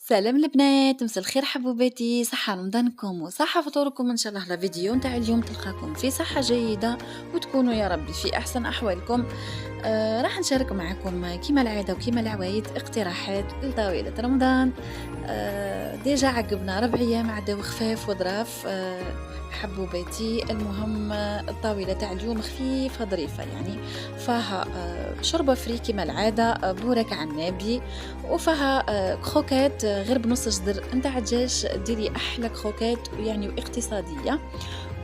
سلام البنات، مساء الخير حبوباتي، صحة رمضانكم وصحة فطوركم ان شاء الله. الفيديو نتاع اليوم تلقاكم في صحة جيدة وتكونوا يا ربي في احسن احوالكم. راح نشارك معكم كيما العادة وكيما العوايد اقتراحات لطاولة رمضان. ديجا عقبنا 4 ايام عداو خفاف وظراف. حبوباتي المهم، الطاولة تاع اليوم خفيفة ظريفة يعني. فيها شوربة فري كيما العادة، بورك عنابي، وفيها كروكات غير بنص جدر نتاع دجاج، ديري احلى كروكات يعني واقتصاديه،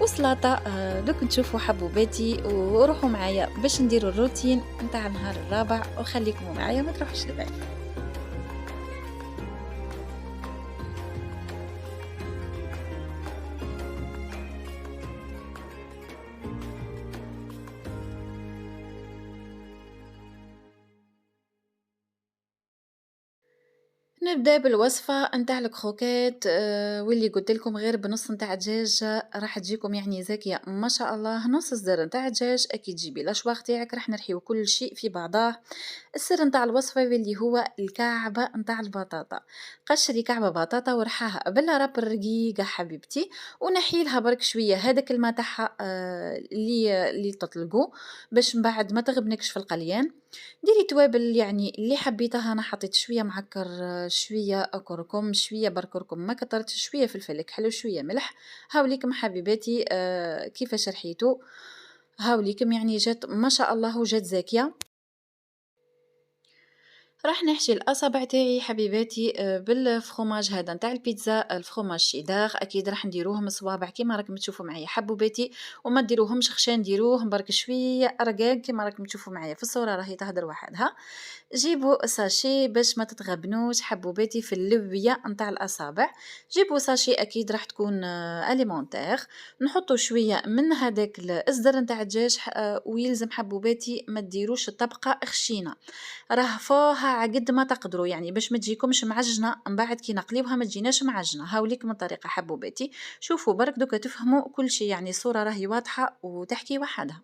وسلطه. دوك نشوفوا حبوباتي وروحوا معايا باش نديروا الروتين نتاع النهار الرابع، وخليكم معايا ما تروحوش لبعيد. نبدا بالوصفه نتاع الكروكيت، واللي قلت لكم غير بنص نتاع دجاج راح تجيكم يعني زاكيه ما شاء الله. نص صدر نتاع دجاج اكيد تجيبي الاشواخ تاعك، راح نرحيو كل شيء في بعضاه. السر نتاع الوصفه واللي هو الكعبه نتاع البطاطا. قشري كعبه بطاطا ورحاها بلا رابر رقيقه حبيبتي، ونحي لها برك شويه هذاك الماء تاعها اللي تطلقوا باش من بعد ما تغبنكش في القليان. ديري توابل يعني اللي حبيتها، انا حطيت شويه معكر، شويه كركم، شويه بركركم ما كترتش، شويه فلفل حلو، شويه ملح. هاوليكم حبيباتي كيفاش رحيتو. هاوليكم يعني جات ما شاء الله وجات زاكيه. راح نحشي الاصابع تاعي حبيباتي بالفرomاج هذا نتاع البيتزا، الفرomاج شيدار. اكيد راح نديروهم صوابع كيما راكم تشوفوا معايا حبوباتي، وما ديروهمش خشان، ديروهم برك شويه رقاق كيما راكم تشوفوا معايا في الصوره راهي تهدر وحدها. جيبوا ساشي باش ما تتغبنوش حبوباتي في اللويه نتاع الاصابع. جيبوا ساشي اكيد راح تكون اليمونتير. نحطوا شويه من هذاك الصدر نتاع الدجاج، ويلزم حبوباتي ما ديروش الطبقه خشينه، راه فوها عقد ما تقدروا يعني باش ما تجيكمش معجنه من بعد كي نقليوها ما تجيناش معجنه. هاوليك من الطريقه حبوباتي، شوفوا برك دوكا تفهموا كل شيء يعني الصوره راهي واضحه وتحكي وحدها.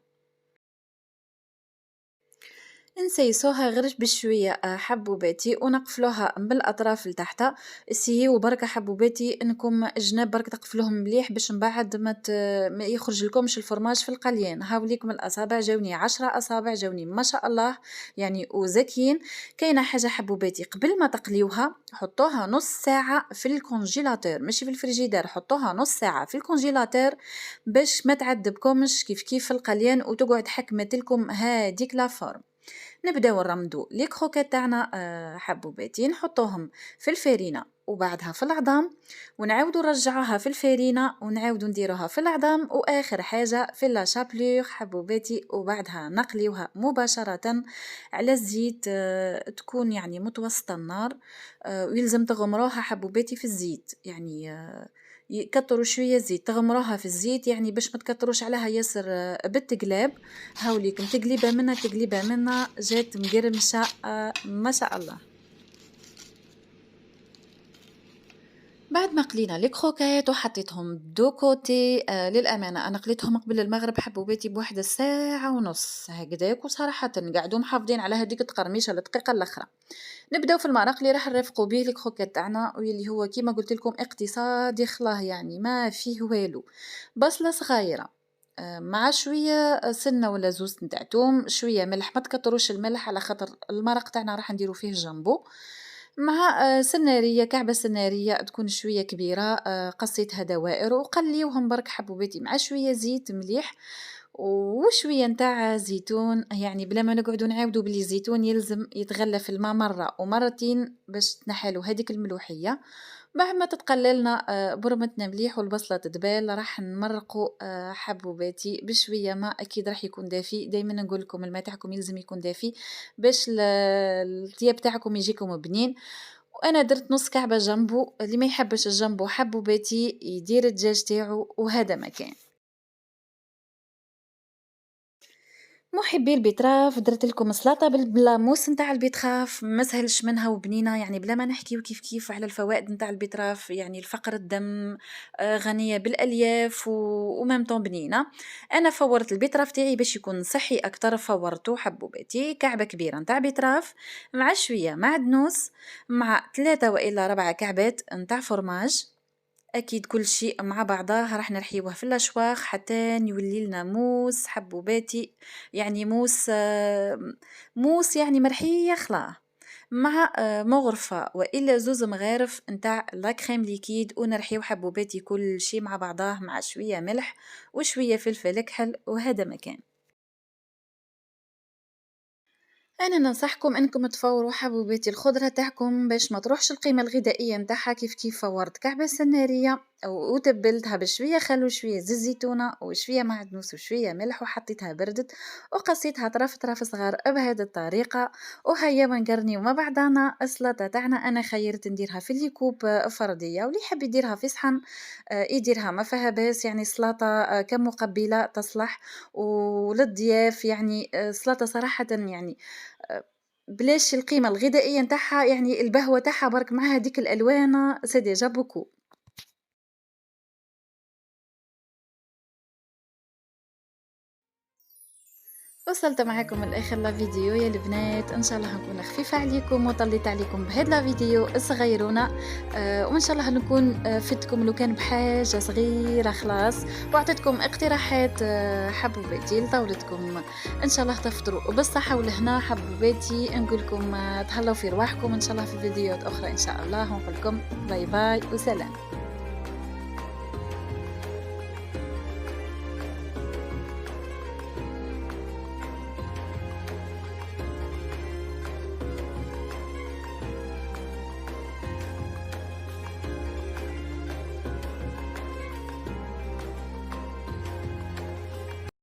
نسيسوها غير بشويه حبوباتي ونقفلوها بالاطراف لتحت. سيو بركه حبوباتي انكم جناب برك تقفلوهم مليح باش من بعد ما يخرج لكمش الفرماج في القليان. هاوليكم الاصابع جاوني 10 اصابع جاوني ما شاء الله يعني وزكين. كاينه حاجه حبوباتي، قبل ما تقليوها حطوها نص ساعه في الكونجيلاتور ماشي في الفريجيدير، حطوها نص ساعه في الكونجيلاتور باش ما تعذبكمش كيف كيف في القليان وتقعد حكمت لكم هذيك لا فورم. نبداو نرمدو لي كروكيت تاعنا حبوباتي، نحطوهم في الفرينه وبعدها في العظام، ونعاودو نرجعوها في الفرينه ونعاودو نديروها في العظام، واخر حاجه في لا شابلور حبوباتي، وبعدها نقليوها مباشره على الزيت. تكون يعني متوسطه النار، ويلزم تغمروها حبوباتي في الزيت يعني. يكتروا شويه زيت، تغمروها في الزيت يعني باش ما تكتروش عليها ياسر بالتقلاب. هاوليكم تقليبه منا جات مقرمشه ما شاء الله. بعد ما قلينا لي كروكيت وحطيتهم دو كوتي، للامانه انا قليتهم قبل المغرب حبوباتي بواحد الساعه ونص هكذاك، وصراحه قعدوا محافظين على هذيك التقرميشه الدقيقه الاخرى. نبداو في المرق اللي راح نرافقوا به لي كروكيت تاعنا، واللي هو كيما قلت لكم اقتصادي خلاه يعني ما فيه والو. بصله صغيره مع شويه سنه ولا زوز نتاع توم، شويه ملح، ما تكتروش الملح على خاطر المرق تاعنا راح نديرو فيه جنبو، مع سناريه، كعبه سناريه تكون شويه كبيره، قصيتها دوائر وقليوهم برك حبوباتي مع شويه زيت مليح وشويه نتاع زيتون. يعني بلا ما نقعدوا نعاودوا بلي الزيتون يلزم يتغلى في الماء مره ومرتين باش تنحلو هذيك الملوحيه. بعد ما تتقللنا برمتنا مليح والبصله تدبال، راح نمرقوا حبوباتي بشويه ماء، اكيد راح يكون دافي. دائما نقول لكم الماء تاعكم يلزم يكون دافي باش الطياب تاعكم يجيكم بنين. وانا درت نص كعبه جنبو، اللي ما يحبش الجنبو حبوباتي يدير الدجاج تاعو وهذا مكان. محبي البيتراف درت لكم سلطة بالبلاموس نتاع البيتراف ما سهلش منها وبنينة، يعني بلا ما نحكيو كيف على الفوائد نتاع البيتراف، يعني الفقر الدم، غنية بالالياف وميم طون بنينة. انا فورت البيتراف تاعي باش يكون صحي اكتر، فورته حبوباتي كعبة كبيرة نتاع بيتراف مع شوية معدنوس مع 3 والا 4 كعبات نتاع فرماج. أكيد كل شيء مع بعضاه راح نرحيوه في الأشواخ حتى يولي لنا موس حبوباتي، يعني موس يعني مرحية خلاه مع مغرفة وإلا زوز مغارف نتاع لا كريم ليكيد، ونرحيو حبوباتي كل شيء مع بعضاه مع شوية ملح وشوية فلفل كحل، وهذا مكان. أنا ننصحكم أنكم تفوروا حبوبات الخضرة تاعكم باش ما تروحش القيمة الغذائية نتاعها كيف فورت كعبة سنارية وتبلتها بشوية خل وشوية زيت زيتونة وشوية معدنوس وشوية ملح وحطيتها بردت وقصيتها طرف صغار بهذه الطريقة. وهيا ونقرنيو مع بعضنا السلطة تاعنا. أنا خيرت نديرها في الكوب فردية، واللي يحب يديرها في صحن يديرها ما فيها باس، يعني سلطة كمقبلة تصلح وللضياف، يعني سلطة صراحة يعني بلاش القيمة الغذائية نتاعها، يعني البهوة تاعها برك مع هذيك الألوان سي ديجا بوكو. وصلت معاكم الاخر لا فيديو يا البنات، ان شاء الله نكون خفيفه عليكم وطليت عليكم بهذا لا فيديو الصغيرونه. وان شاء الله نكون فدتكم لو كان بحاجه صغيره خلاص، وعطيتكم اقتراحات حبوباتي لطاولتكم. ان شاء الله تفطروا بالصحه والهنا حبوباتي، نقول لكم تهلاو في رواحكم ان شاء الله في فيديوهات اخرى ان شاء الله، ونقول لكم باي باي وسلام.